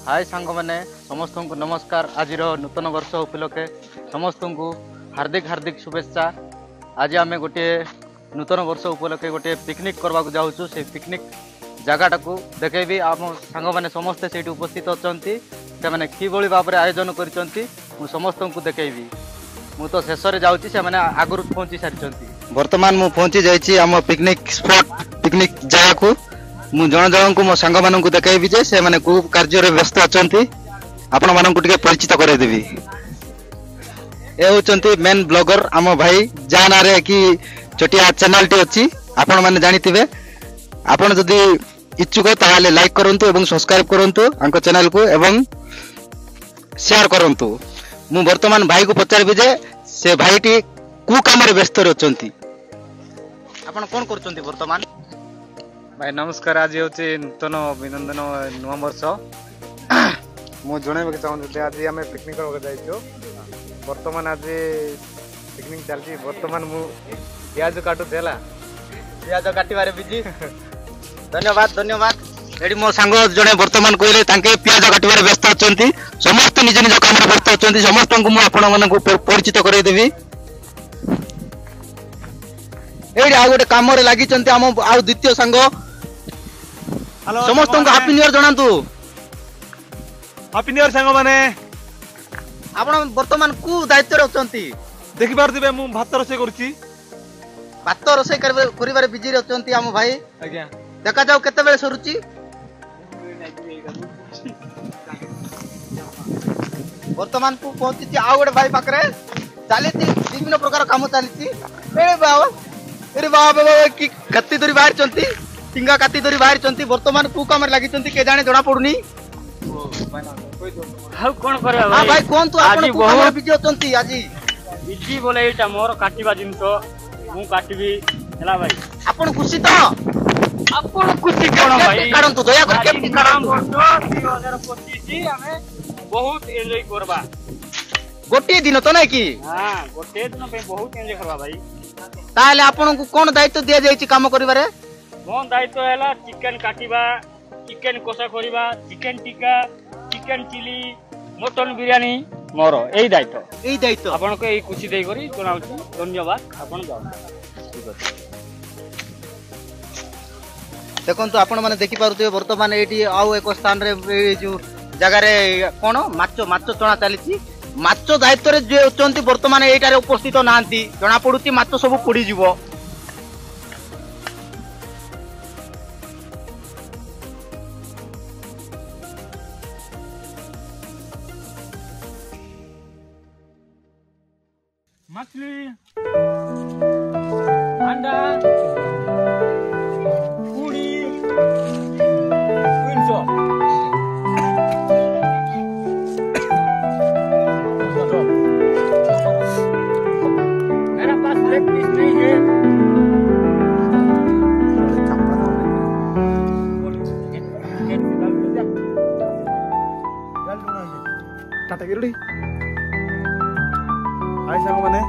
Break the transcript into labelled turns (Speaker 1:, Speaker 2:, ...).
Speaker 1: हाय सांग मैंने समस्त को नमस्कार। आज नूतन वर्ष उपलक्षे समस्त को हार्दिक हार्दिक शुभेच्छा। आज आम गोटे नूतन वर्ष उपलक्षे गोटे पिकनिक करने को जाऊँ। से पिकनिक जगटा को देखेबी आम सांग मैंने समस्ते से उपस्थित अच्छा से मैंने कि भाव में आयोजन कर समस्त को देखेबी। मु तो शेष में जाऊँगी से मैंने आगुरी पहुँची सारी। बर्तमान मु पहुँची जाइए पिकनिक स्पॉट पिकनिक जगह को। मु जन जन को मो सांग मानू देखेबी जे से मैंने को कार्य व्यस्त अच्छा आपण मानक परिचित करदेवी। ए होचंती मेन ब्लॉगर आम भाई जा ना रे कि छोटिया चैनल टी अच्छी आपण माने जानिथिबे। आपण जदि इच्छुक ताहाले लाइक करंतु एवं सब्सक्राइब करंतु आंको चैनल को एवं शेयर करंतु। मु वर्तमान भाई को पचारबी जे से भाई टी कु काम रे व्यस्त रहचंती। आपण कोन करचंती वर्तमान?
Speaker 2: भाई नमस्कार। आज हूँ नूतन अभिनंदन नुआ वर्ष। मुझे जनवाक चाहूँ आज आम पिकनिक जाइए। बर्तमान आज पिकनिक चलती। बर्तमान मु प्याज काटुला
Speaker 1: प्याज काटबारे बिजी। धन्यवाद धन्यवाद। एडी मो सांग जने वर्तमान कहले तांके प्याज काटबारे व्यस्त अछंती। समस्त निज निज काम रे व्यस्त अछंती। समस्त को मु आपण मानक परिचित कराई देबी। एडी आ गोटे काम रे लागि चंती आम आ द्वितीय सांग। समस्त को हैप्पी न्यू ईयर जणांतु।
Speaker 2: हैप्पी न्यू ईयर सांग माने।
Speaker 1: आपण वर्तमान कु दायित्व रे अछंती?
Speaker 2: देखि पारदिबे मु भात रोसे करछि।
Speaker 1: भात रोसे करिबारे बिजी रे अछंती आम भाई।
Speaker 2: आज्ञा
Speaker 1: देखा जाऊ केते बेले सरुची। वर्तमान को पहुंची आ गोटे भाई पाखरे चली विभिन्न प्रकार काम चली। अरे बाबा कि कत्ती धरी बाहर चंती टिंगा कत्ती धरी बाहर चंती। वर्तमान कु काम लागि चंती के जाने जणा पडुनी।
Speaker 3: हाउ कोन करबा भाई?
Speaker 1: हां भाई कोन तू आपण को काम बिजी अछंती आजी?
Speaker 3: बिजी बोले एटा मोर काटिबा जिंतो मु काटिबी हला भाई।
Speaker 1: आपण खुशी तो?
Speaker 3: आपण खुशी कोन भाई?
Speaker 1: काढन तो दया कर केपटी काढन तो
Speaker 3: 2025 हमें बहुत एन्जॉय करबा।
Speaker 1: गोटे दिन तो नै की?
Speaker 3: हां गोटे दिन पे बहुत एन्जॉय करबा भाई।
Speaker 1: ताले आपण को कोन दायित्व दिया जायछि काम करिबारे?
Speaker 3: मोन दायित्व हैला चिकन काटिबा, चिकन कोसा करिबा, chicken tikka, chicken chilli, mutton biryani मोर एई दायित्व।
Speaker 1: एई दायित्व
Speaker 3: आपण को एई खुशी देई करी जनाउछि। धन्यवाद। आपण जाओ। ठीक अछि।
Speaker 1: देखंतु आपण माने देखि पारुथिबे वर्तमान एठी आउ एक स्थान रे जो जगह रे कोन माचो चणा चलीछि। माचो दायित्व रे जे अछंती वर्तमान एटा रे उपस्थित नांती। जणा पडुछि माचो सब पुडी जीवो।
Speaker 3: मछली अंडा पूरी 300। मेरा पास लेग पीस नहीं है।
Speaker 2: टाटा गिरडी। आई सांग माने